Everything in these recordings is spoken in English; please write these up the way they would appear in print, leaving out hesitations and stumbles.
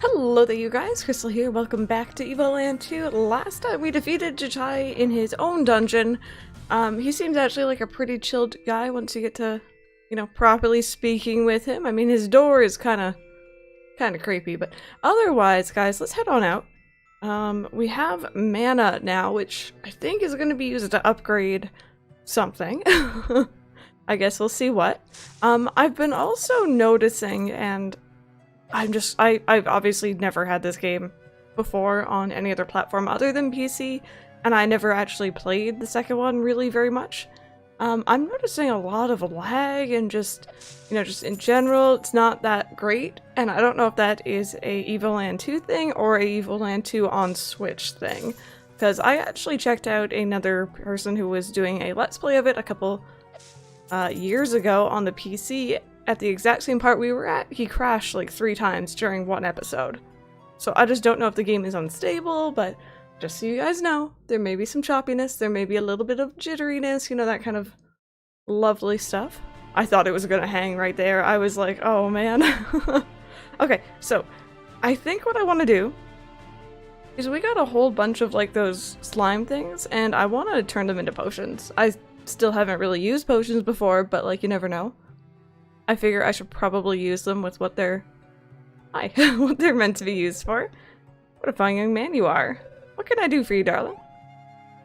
Hello there you guys, Crystal here, welcome back to Evoland 2. Last time we defeated Jachai in his own dungeon. He seems actually like a pretty chilled guy once you get to, properly speaking with him. I mean, his door is kinda creepy, but otherwise, guys, let's head on out. We have mana now, which I think is gonna be used to upgrade something. I guess we'll see what. I've been also noticing, and I've obviously never had this game before on any other platform other than PC, and I never actually played the second one really very much. I'm noticing a lot of lag and just in general, it's not that great, and I don't know if that is a Evoland 2 thing or a Evoland 2 on Switch thing, because I actually checked out another person who was doing a Let's Play of it a couple years ago on the PC. At the exact same part we were at, he crashed like 3 times during one episode. So I just don't know if the game is unstable, but just so you guys know, there may be some choppiness, there may be a little bit of jitteriness, that kind of lovely stuff. I thought it was gonna hang right there. I was like, oh man. Okay, so I think what I want to do is we got a whole bunch of like those slime things, and I want to turn them into potions. I still haven't really used potions before, but like you never know. I figure I should probably use them with what they're what they're meant to be used for. What a fine young man you are. What can I do for you, darling?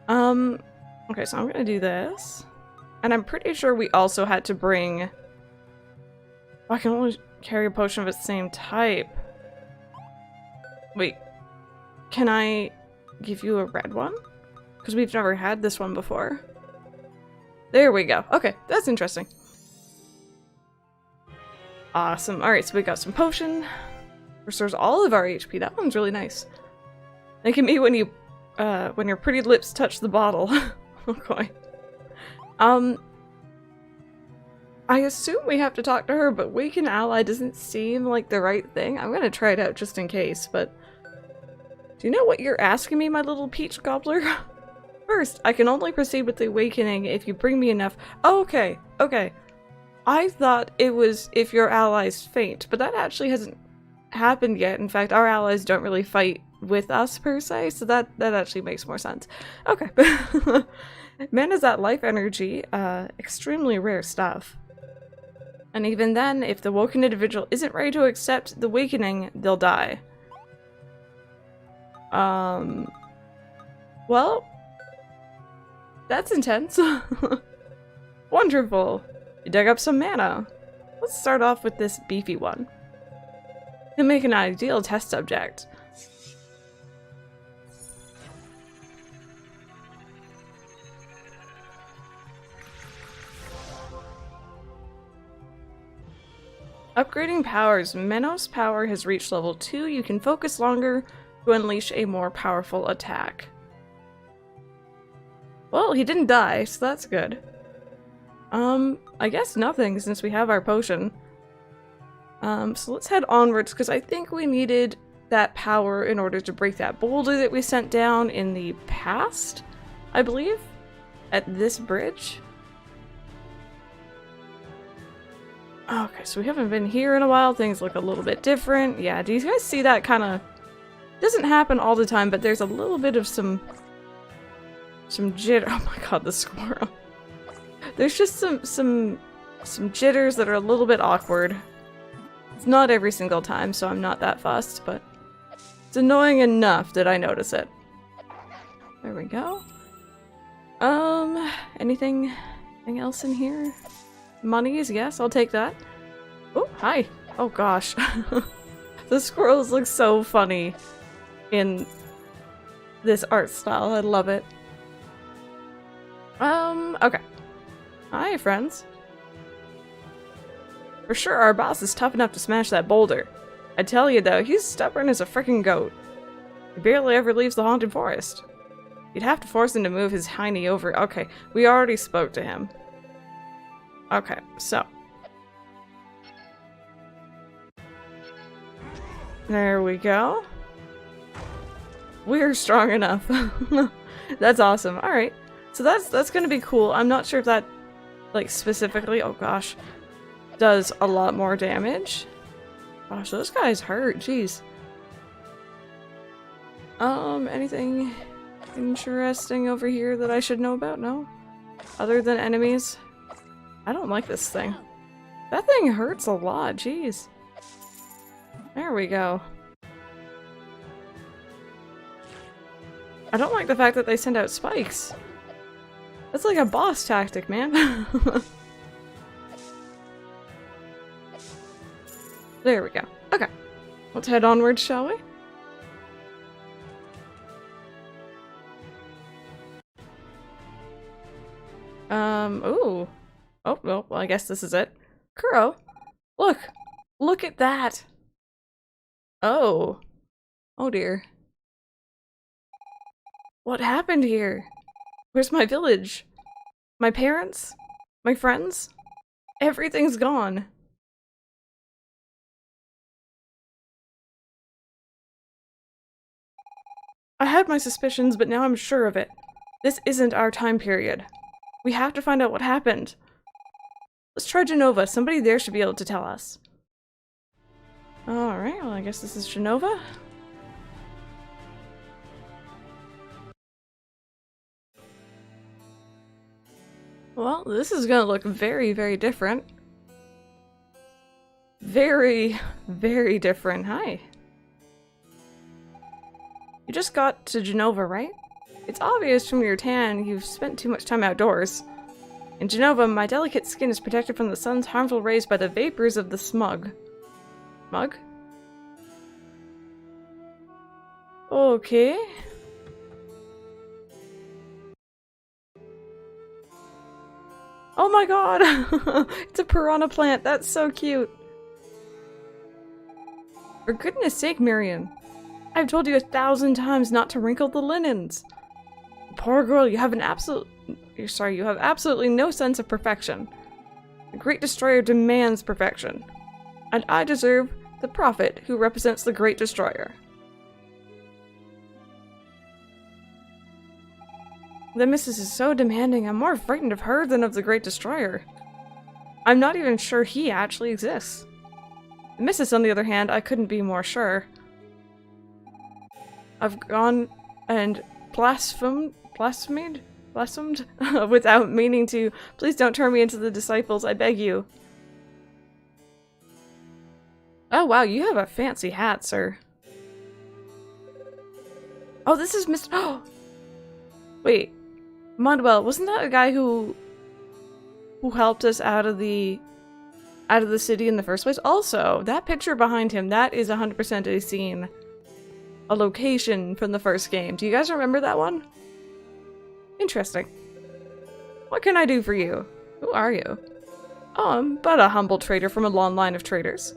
Okay, so I'm gonna do this. And I'm pretty sure we also had to bring... Oh, I can only carry a potion of the same type. Wait. Can I give you a red one? Because we've never had this one before. There we go. Okay, that's interesting. Awesome. Alright, so we got some potion. Restores all of our HP. That one's really nice. Think of me when your pretty lips touch the bottle. Okay. I assume we have to talk to her, but Waken Ally doesn't seem like the right thing. I'm gonna try it out just in case, but... Do you know what you're asking me, my little peach gobbler? First, I can only proceed with the awakening if you bring me enough- Oh, okay, okay. I thought it was if your allies faint, but that actually hasn't happened yet. In fact, our allies don't really fight with us per se, so that actually makes more sense. Okay. Man is that life energy, extremely rare stuff. And even then, if the woken individual isn't ready to accept the awakening, they'll die. Well, that's intense. Wonderful. You dug up some mana. Let's start off with this beefy one. He'll make an ideal test subject. Upgrading powers. Menos power has reached level 2. You can focus longer to unleash a more powerful attack. Well, he didn't die, so that's good. I guess nothing since we have our potion. So let's head onwards because I think we needed that power in order to break that boulder that we sent down in the past, I believe, at this bridge. Okay, so we haven't been here in a while. Things look a little bit different. Yeah, do you guys see that kind of... Doesn't happen all the time, but there's a little bit of some jitter. Oh my god, the squirrel. There's just some jitters that are a little bit awkward. It's not every single time, so I'm not that fussed, but it's annoying enough that I notice it. There we go. Anything else in here? Monies, yes, I'll take that. Oh, hi. Oh gosh. The squirrels look so funny in this art style. I love it. Okay. Hi, friends. For sure, our boss is tough enough to smash that boulder. I tell you though, he's stubborn as a frickin' goat. He barely ever leaves the haunted forest. You'd have to force him to move his hiney over. Okay, we already spoke to him. Okay, so. There we go. We're strong enough. That's awesome. Alright. So that's gonna be cool. I'm not sure if that, like, specifically, oh gosh, does a lot more damage. Gosh, those guys hurt, jeez. Anything interesting over here that I should know about? No? Other than enemies? I don't like this thing. That thing hurts a lot, jeez. There we go. I don't like the fact that they send out spikes. That's like a boss tactic, man. There we go. Okay. Let's head onwards, shall we? Ooh. Oh, well, I guess this is it. Kuro, look! Look at that! Oh. Oh dear. What happened here? Where's my village? My parents? My friends? Everything's gone. I had my suspicions, but now I'm sure of it. This isn't our time period. We have to find out what happened. Let's try Jenova. Somebody there should be able to tell us. Alright, well I guess this is Jenova. Well, this is gonna look very, very different. Very, very different. Hi. You just got to Jenova, right? It's obvious from your tan you've spent too much time outdoors. In Jenova, my delicate skin is protected from the sun's harmful rays by the vapors of the smog. Smug? Okay. Oh my god! It's a piranha plant, that's so cute! For goodness sake, Marion. I've told you 1,000 times not to wrinkle the linens. Poor girl, you have absolutely no sense of perfection. The Great Destroyer demands perfection. And I deserve the prophet who represents the Great Destroyer. The Missus is so demanding, I'm more frightened of her than of the Great Destroyer. I'm not even sure he actually exists. The Missus, on the other hand, I couldn't be more sure. I've gone and blasphemed without meaning to. Please don't turn me into the disciples, I beg you. Oh wow, you have a fancy hat, sir. Oh, this is Mr. Oh! Wait. Manuel, wasn't that a guy who helped us out of the city in the first place? Also, that picture behind him, that is 100% a scene. A location from the first game. Do you guys remember that one? Interesting. What can I do for you? Who are you? Oh, I'm but a humble trader from a long line of traders.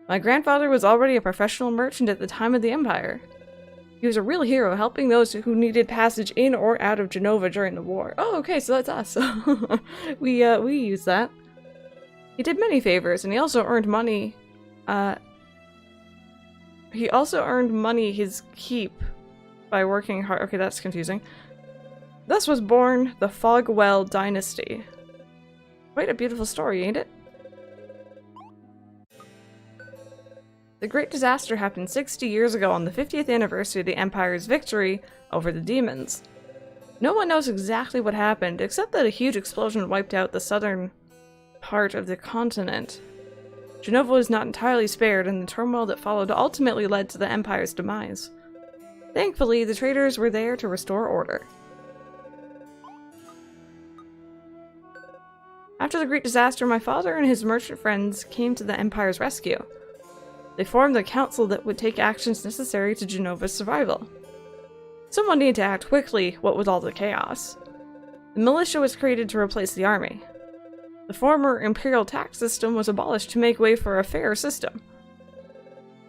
My grandfather was already a professional merchant at the time of the Empire. He was a real hero, helping those who needed passage in or out of Jenova during the war. Oh, okay, so that's us. we use that. He did many favors, and he also earned money. He also earned money his keep by working hard. Okay, that's confusing. Thus was born the Fogwell Dynasty. Quite a beautiful story, ain't it? The Great Disaster happened 60 years ago on the 50th anniversary of the Empire's victory over the demons. No one knows exactly what happened, except that a huge explosion wiped out the southern part of the continent. Jenova was not entirely spared, and the turmoil that followed ultimately led to the Empire's demise. Thankfully, the traders were there to restore order. After the Great Disaster, my father and his merchant friends came to the Empire's rescue. They formed a council that would take actions necessary to Jenova's survival. Someone needed to act quickly, what with all the chaos. The militia was created to replace the army. The former imperial tax system was abolished to make way for a fairer system.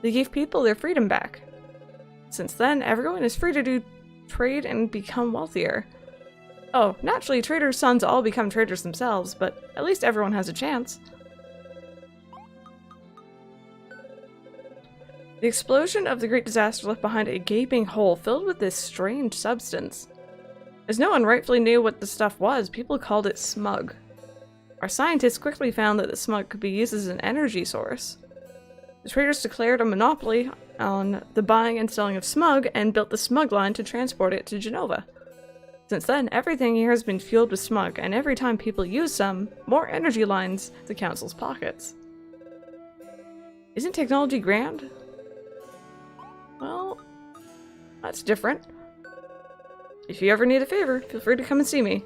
They gave people their freedom back. Since then, everyone is free to do trade and become wealthier. Oh, naturally, traders' sons all become traders themselves, but at least everyone has a chance. The explosion of the Great Disaster left behind a gaping hole filled with this strange substance. As no one rightfully knew what the stuff was, people called it smug. Our scientists quickly found that the smug could be used as an energy source. The traders declared a monopoly on the buying and selling of smug and built the smug line to transport it to Jenova. Since then, everything here has been fueled with smug, and every time people use some, more energy lines the council's pockets. Isn't technology grand? Well, that's different. If you ever need a favor, feel free to come and see me.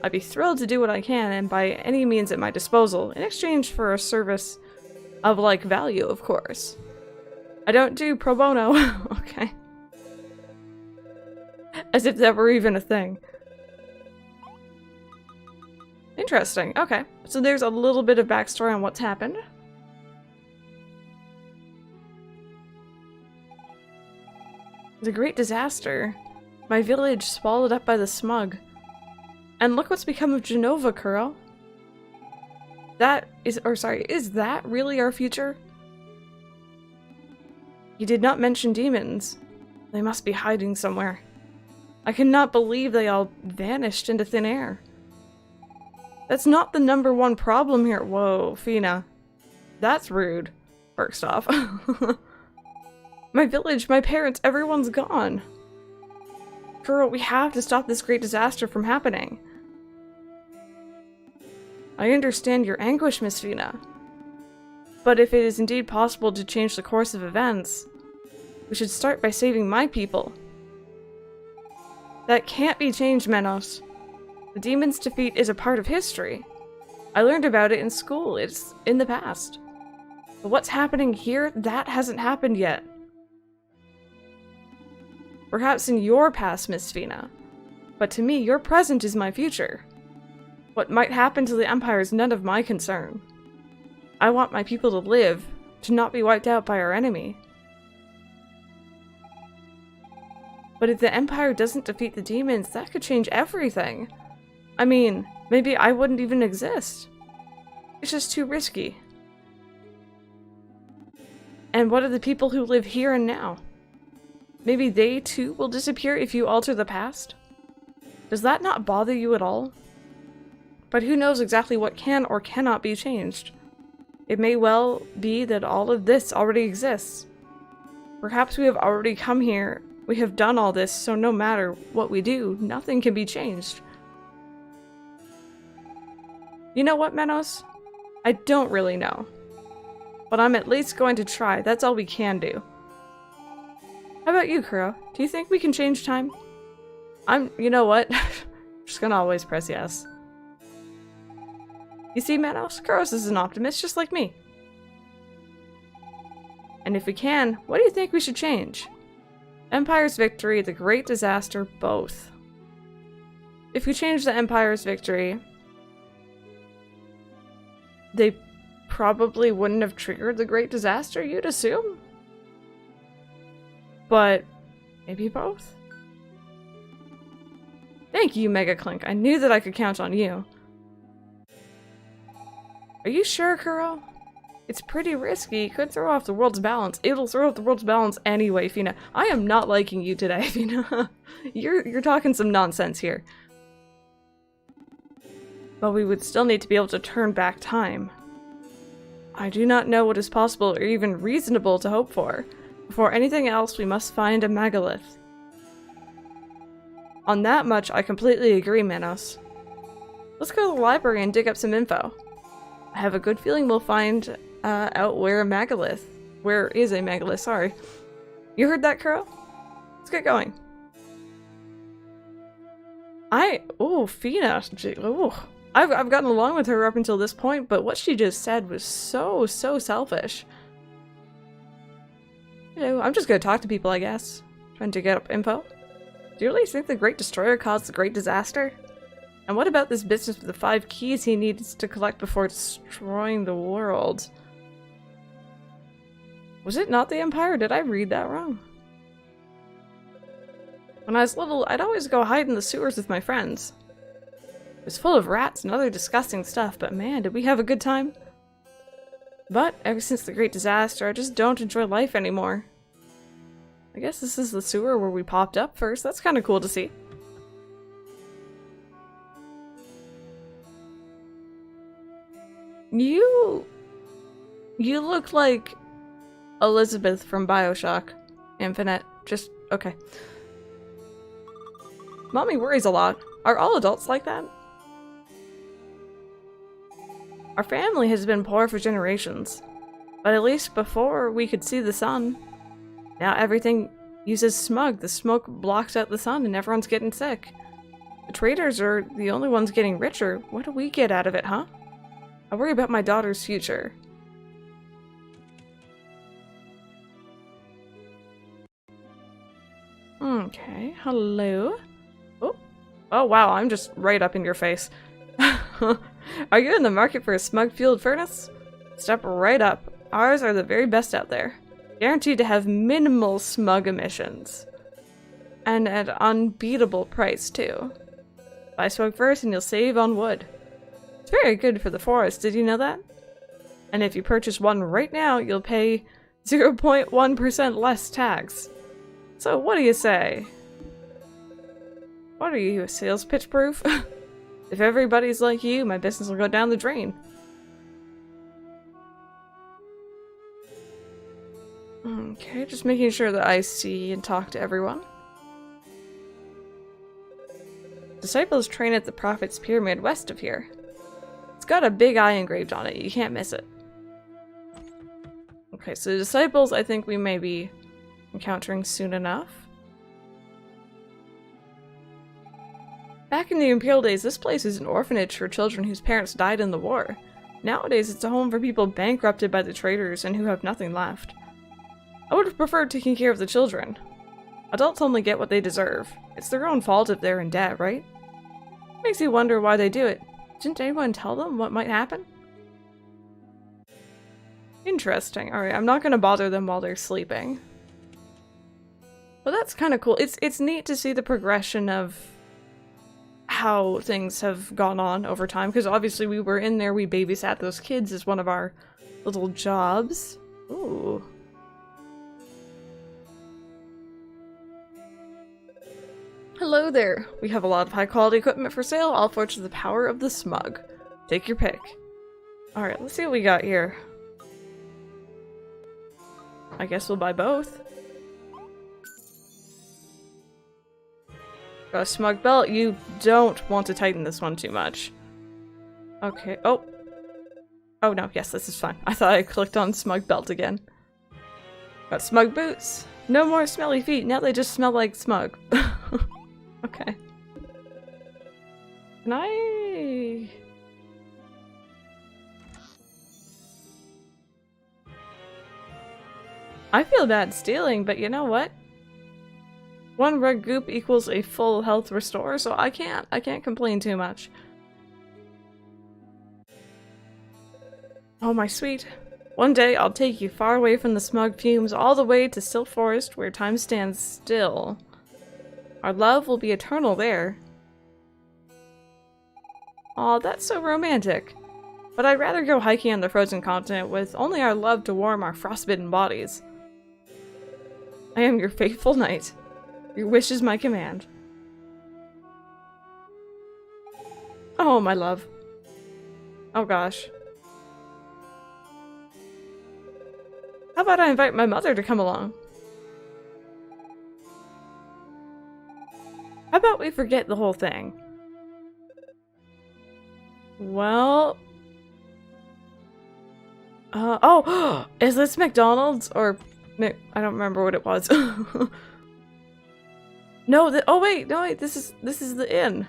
I'd be thrilled to do what I can, and by any means at my disposal, in exchange for a service of like value, of course. I don't do pro bono. Okay. As if that were even a thing. Interesting. Okay. So there's a little bit of backstory on what's happened. The Great Disaster. My village swallowed up by the smug. And look what's become of Jenova, Kuro. Is that really our future? You did not mention demons. They must be hiding somewhere. I cannot believe they all vanished into thin air. That's not the #1 problem here. Whoa, Fina. That's rude, first off. My village, my parents, everyone's gone. Kuro, we have to stop this great disaster from happening. I understand your anguish, Miss Fina. But if it is indeed possible to change the course of events, we should start by saving my people. That can't be changed, Menos. The demon's defeat is a part of history. I learned about it in school. It's in the past. But what's happening here, that hasn't happened yet. Perhaps in your past, Miss Fina. But to me, your present is my future. What might happen to the Empire is none of my concern. I want my people to live, to not be wiped out by our enemy. But if the Empire doesn't defeat the demons, that could change everything. I mean, maybe I wouldn't even exist. It's just too risky. And what of the people who live here and now? Maybe they too will disappear if you alter the past? Does that not bother you at all? But who knows exactly what can or cannot be changed? It may well be that all of this already exists. Perhaps we have already come here. We have done all this, so no matter what we do, nothing can be changed. You know what, Menos? I don't really know. But I'm at least going to try. That's all we can do. How about you, Kuro? Do you think we can change time? You know what? Just gonna always press yes. You see, Menos? Kuros is an optimist just like me. And if we can, what do you think we should change? Empire's victory, the Great Disaster, both. If we change the Empire's victory, they probably wouldn't have triggered the Great Disaster, you'd assume? But maybe both? Thank you, Mega Clink. I knew that I could count on you. Are you sure, Kuro? It's pretty risky. It could throw off the world's balance. It'll throw off the world's balance anyway, Fina. I am not liking you today, Fina. You're talking some nonsense here. But we would still need to be able to turn back time. I do not know what is possible or even reasonable to hope for. Before anything else, we must find a megalith. On that much, I completely agree, Menos. Let's go to the library and dig up some info. I have a good feeling we'll find out where is a megalith, sorry. You heard that, Kuro? Let's get going. Fina, I've gotten along with her up until this point, but what she just said was so selfish. You know, I'm just gonna talk to people, I guess. Trying to get up info. Do you really think the Great Destroyer caused the Great Disaster? And what about this business with the 5 keys he needs to collect before destroying the world? Was it not the Empire? Did I read that wrong? When I was little, I'd always go hide in the sewers with my friends. It was full of rats and other disgusting stuff, but man, did we have a good time. But ever since the Great Disaster, I just don't enjoy life anymore. I guess this is the sewer where we popped up first. That's kind of cool to see. You look like Elizabeth from BioShock Infinite. Just, okay. Mommy worries a lot. Are all adults like that? Our family has been poor for generations. But at least before we could see the sun. Now everything uses smog. The smoke blocks out the sun and everyone's getting sick. The traders are the only ones getting richer. What do we get out of it, huh? I worry about my daughter's future. Okay, hello. Oh. Oh wow, I'm just right up in your face. Are you in the market for a smug-fueled furnace? Step right up. Ours are the very best out there. Guaranteed to have minimal smug emissions. And at unbeatable price, too. Buy smug first and you'll save on wood. It's very good for the forest, did you know that? And if you purchase one right now, you'll pay 0.1% less tax. So what do you say? What are you, a sales pitch proof? If everybody's like you, my business will go down the drain. Okay, just making sure that I see and talk to everyone. Disciples train at the Prophet's Pyramid west of here. It's got a big eye engraved on it, you can't miss it. Okay, so the disciples I think we may be encountering soon enough. Back in the Imperial days, this place was an orphanage for children whose parents died in the war. Nowadays, it's a home for people bankrupted by the traders and who have nothing left. I would have preferred taking care of the children. Adults only get what they deserve. It's their own fault if they're in debt, right? Makes you wonder why they do it. Didn't anyone tell them what might happen? Interesting. Alright, I'm not gonna bother them while they're sleeping. But that's kind of cool. It's neat to see the progression of how things have gone on over time, because obviously we were in there, we babysat those kids as one of our little jobs. Ooh. Hello there. We have a lot of high quality equipment for sale, all forged to the power of the smug. Take your pick. Alright, let's see what we got here. I guess we'll buy both. Got a smug belt. You don't want to tighten this one too much. Okay. Oh. Oh no, yes, this is fine. I thought I clicked on smug belt again. Got smug boots. No more smelly feet. Now they just smell like smug. Okay. Can I... I feel bad stealing, but you know what? One red goop equals a full health restore, so I can't complain too much. Oh my sweet. One day I'll take you far away from the smug fumes all the way to Still Forest where time stands still. Our love will be eternal there. Aw, that's so romantic. But I'd rather go hiking on the frozen continent with only our love to warm our frostbitten bodies. I am your faithful knight. Your wish is my command. Oh, my love. Oh gosh. How about I invite my mother to come along? How about we forget the whole thing? Well... oh! Is this McDonald's? Or... I don't remember what it was. No, oh wait, no wait, this is the inn.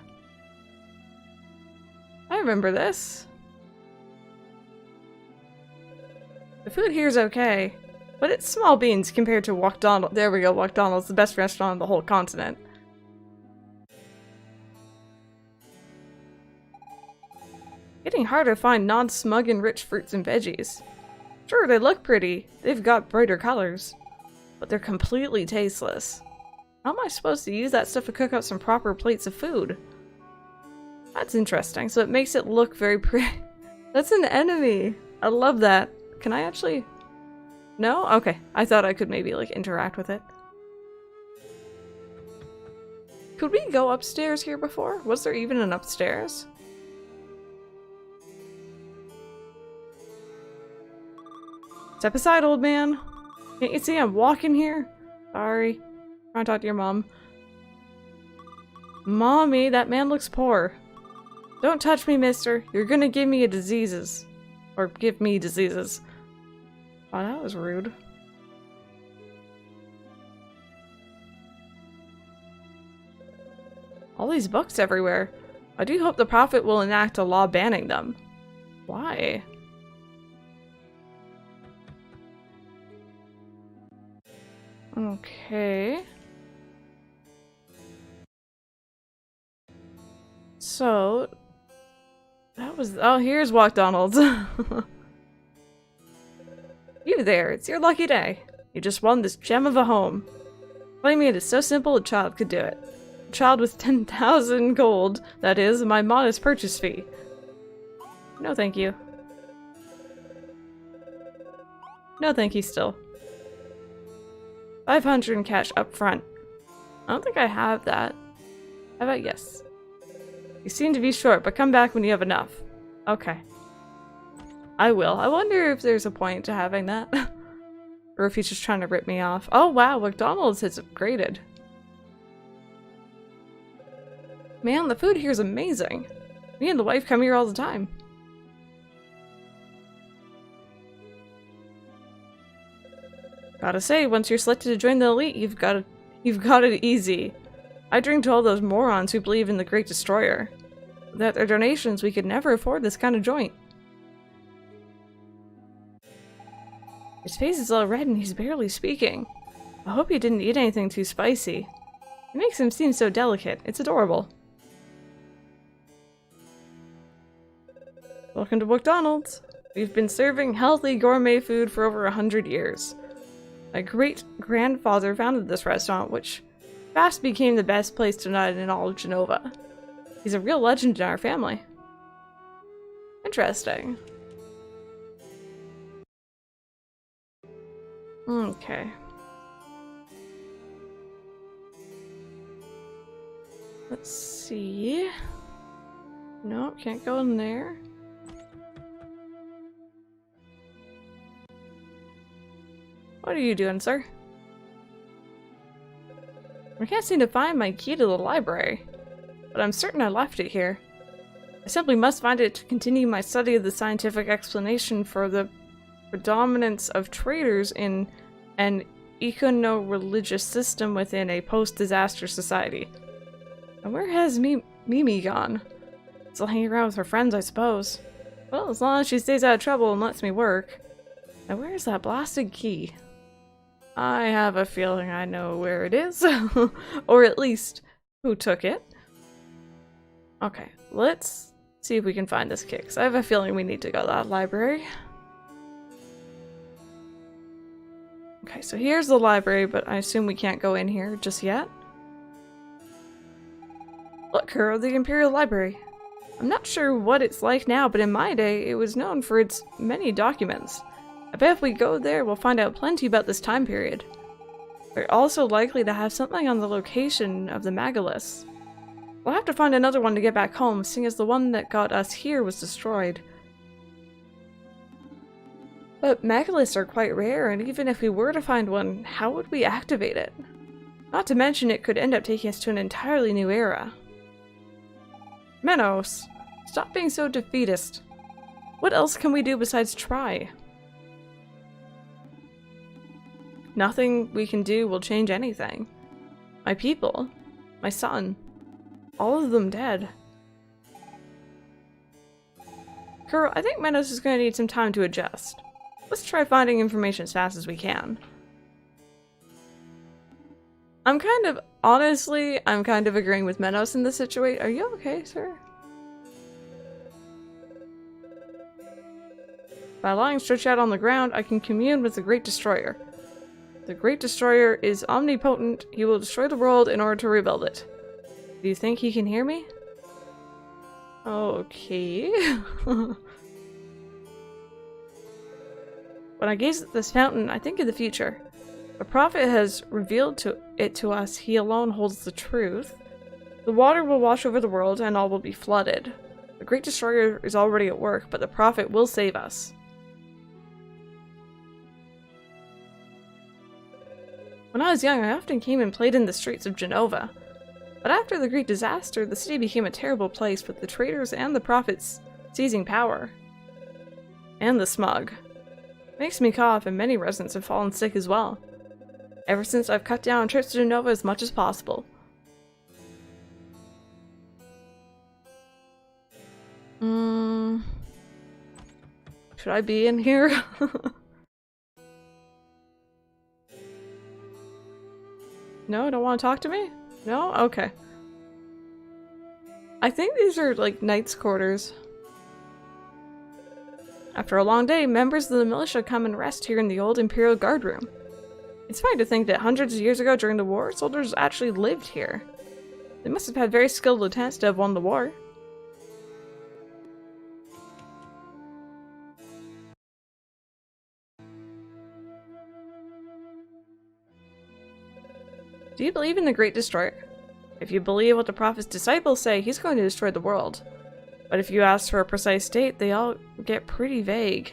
I remember this. The food here is okay, but it's small beans compared to Walkdonald. There we go, Walkdonald's, the best restaurant on the whole continent. Getting harder to find non-smug and rich fruits and veggies. Sure, they look pretty, they've got brighter colors, but they're completely tasteless. How am I supposed to use that stuff to cook up some proper plates of food? That's interesting, so it makes it look very pretty. That's an enemy! I love that. Can I actually... No? Okay, I thought I could maybe, like, interact with it. Could we go upstairs here before? Was there even an upstairs? Step aside, old man. Can't you see I'm walking here? Sorry. Trying to talk to your mom. Mommy, that man looks poor. Don't touch me, mister. You're gonna give me diseases. Or give me diseases. Oh, that was rude. All these books everywhere. I do hope the Prophet will enact a law banning them. Why? Okay. So... that was... oh, here's McDonald's. You there, it's your lucky day. You just won this gem of a home. Claiming it is so simple a child could do it. A child with 10,000 gold, that is, my modest purchase fee. No thank you. No thank you still. 500 in cash up front. I don't think I have that. How about yes? You seem to be short, but come back when you have enough. Okay. I will. I wonder if there's a point to having that. Or if he's just trying to rip me off. Oh wow, McDonald's has upgraded. Man, the food here is amazing. Me and the wife come here all the time. Gotta say, once you're selected to join the elite, you've got it easy. I drink to all those morons who believe in the Great Destroyer. Without their donations, we could never afford this kind of joint. His face is all red and he's barely speaking. I hope he didn't eat anything too spicy. It makes him seem so delicate. It's adorable. Welcome to McDonald's. We've been serving healthy gourmet food for over 100 years. My great-grandfather founded this restaurant, which fast became the best place to dine in all of Jenova. He's a real legend in our family. Interesting. Okay. Let's see. No, can't go in there. What are you doing, sir? I can't seem to find my key to the library, but I'm certain I left it here. I simply must find it to continue my study of the scientific explanation for the predominance of traders in an econo-religious system within a post-disaster society. And where has Mimi gone? Still hanging around with her friends, I suppose. Well, as long as she stays out of trouble and lets me work. Now where's that blasted key? I have a feeling I know where it is. Or at least, who took it. Okay, let's see if we can find this key, because I have a feeling we need to go to that library. Okay, so here's the library, but I assume we can't go in here just yet. Look, her, the Imperial Library. I'm not sure what it's like now, but in my day, it was known for its many documents. I bet if we go there, we'll find out plenty about this time period. We're also likely to have something on the location of the Megaliths. We'll have to find another one to get back home, seeing as the one that got us here was destroyed. But megaliths are quite rare, and even if we were to find one, how would we activate it? Not to mention it could end up taking us to an entirely new era. Menos, stop being so defeatist. What else can we do besides try? Nothing we can do will change anything. My people, my son, all of them dead. Kuro, I think Menos is going to need some time to adjust. Let's try finding information as fast as we can. Honestly, I'm kind of agreeing with Menos in this situation. Are you okay, sir? By lying stretched out on the ground, I can commune with the Great Destroyer. The Great Destroyer is omnipotent. He will destroy the world in order to rebuild it. Do you think he can hear me? Okay. When I gaze at this fountain, I think of the future. The Prophet has revealed it to us. He alone holds the truth. The water will wash over the world and all will be flooded. The Great Destroyer is already at work, but the Prophet will save us. When I was young, I often came and played in the streets of Jenova. But after the Great Disaster, the city became a terrible place with the traitors and the prophets seizing power. And the smog. Makes me cough, and many residents have fallen sick as well. Ever since, I've cut down trips to Jenova as much as possible. Should I be in here? No, don't want to talk to me? No? Okay. I think these are like knights' quarters. After a long day, members of the militia come and rest here in the old Imperial Guard room. It's funny to think that hundreds of years ago during the war, soldiers actually lived here. They must have had very skilled lieutenants to have won the war. Do you believe in the Great Destroyer? If you believe what the Prophet's disciples say, he's going to destroy the world. But if you ask for a precise date, they all get pretty vague.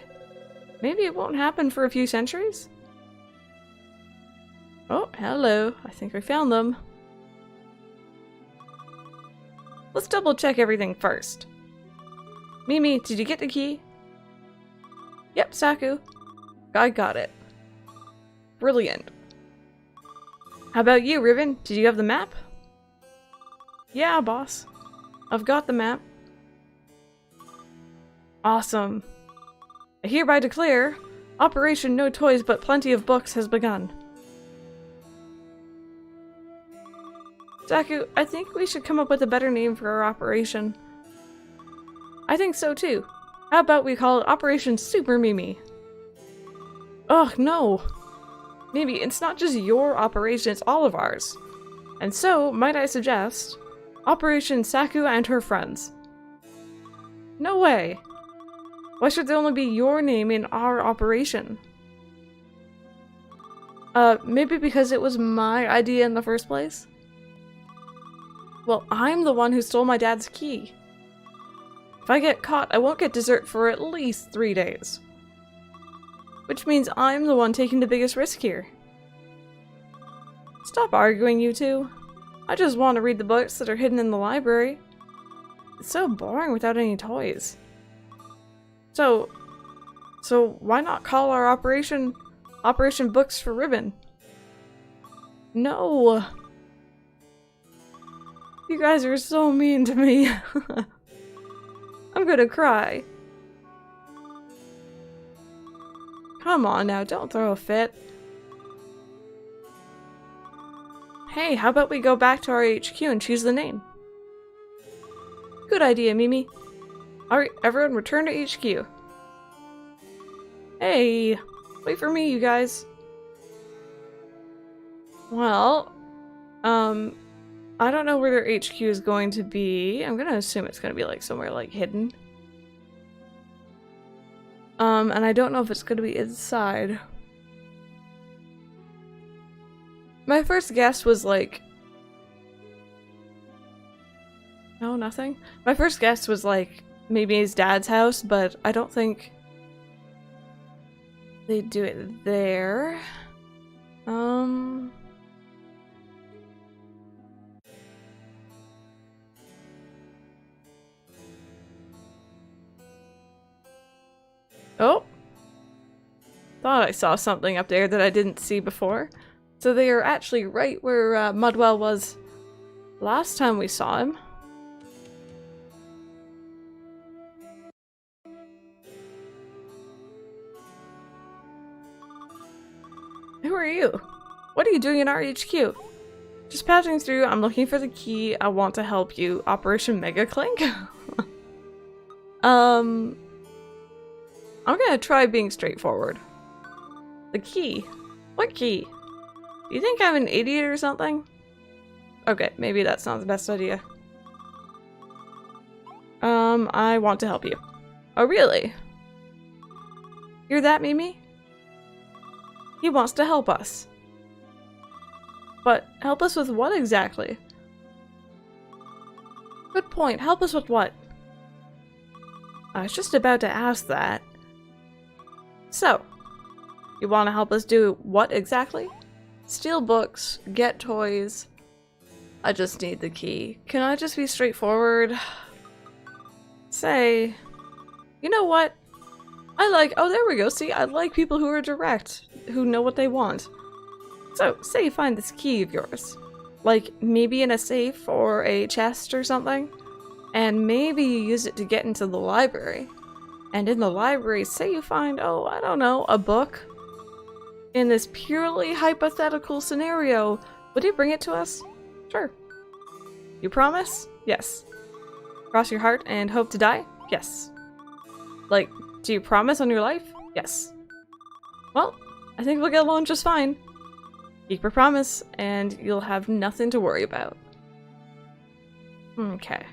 Maybe it won't happen for a few centuries? Oh, hello. I think I found them. Let's double check everything first. Mimi, did you get the key? Yep, Saku. I got it. Brilliant. How about you, Ribbon? Did you have the map? Yeah, boss. I've got the map. Awesome. I hereby declare, Operation No Toys But Plenty of Books has begun. Saku, I think we should come up with a better name for our operation. I think so too. How about we call it Operation Super Mimi? Ugh, no. Maybe it's not just your operation, it's all of ours. And so, might I suggest, Operation Saku and her friends. No way. Why should there only be your name in our operation? Maybe because it was my idea in the first place? Well, I'm the one who stole my dad's key. If I get caught, I won't get dessert for at least 3 days. Which means I'm the one taking the biggest risk here. Stop arguing, you two. I just want to read the books that are hidden in the library. It's so boring without any toys. So why not call our operation Operation Books for Ribbon? No. You guys are so mean to me. I'm gonna cry. Come on now, don't throw a fit. Hey, how about we go back to our HQ and choose the name? Good idea, Mimi. Alright, everyone return to HQ. Hey, wait for me, you guys. Well, I don't know where their HQ is going to be. I'm gonna assume it's gonna be like somewhere like hidden. And I don't know if it's gonna be inside. My first guess was like... No, nothing? My first guess was like maybe his dad's house, but I don't think they'd do it there. Oh! Thought I saw something up there that I didn't see before. So they are actually right where Mudwell was last time we saw him. Who are you? What are you doing in our HQ? Just passing through, I'm looking for the key, I want to help you. Operation Mega Clink? I'm gonna try being straightforward. The key? What key? Do you think I'm an idiot or something? Okay, maybe that's not the best idea. I want to help you. Oh, really? You're that Mimi? He wants to help us. But help us with what exactly? Good point. Help us with what? I was just about to ask that. So, you want to help us do what exactly? steal books, get toys. I just need the key. Can I just be straightforward? Say, you know what? Oh, there we go. See, I like people who are direct, who know what they want. So, say you find this key of yours. Like, maybe in a safe or a chest or something. And maybe you use it to get into the library. And in the library, say you find, oh, I don't know, a book. In this purely hypothetical scenario, would you bring it to us? Sure. You promise? Yes. Cross your heart and hope to die? Yes. Like, do you promise on your life? Yes. Well, I think we'll get along just fine. Keep your promise, and you'll have nothing to worry about. Okay.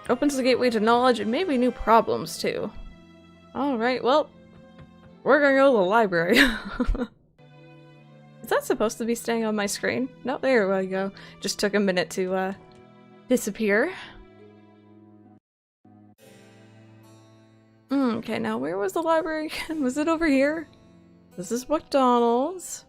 Opens the gateway to knowledge and maybe new problems, too. Alright, well, we're gonna go to the library. Is that supposed to be staying on my screen? No, there we go. Just took a minute to, disappear. Okay, now where was the library again? Was it over here? This is McDonald's.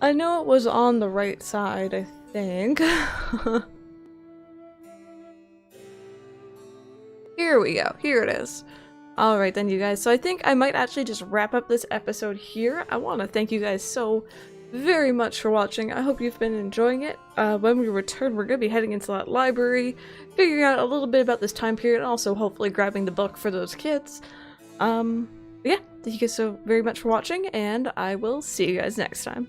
I know it was on the right side, I think. Here we go. Here it is. Alright then, you guys. So I think I might actually just wrap up this episode here. I want to thank you guys so very much for watching. I hope you've been enjoying it. When we return, we're going to be heading into that library, figuring out a little bit about this time period, and also hopefully grabbing the book for those kids. Yeah, thank you guys so very much for watching, and I will see you guys next time.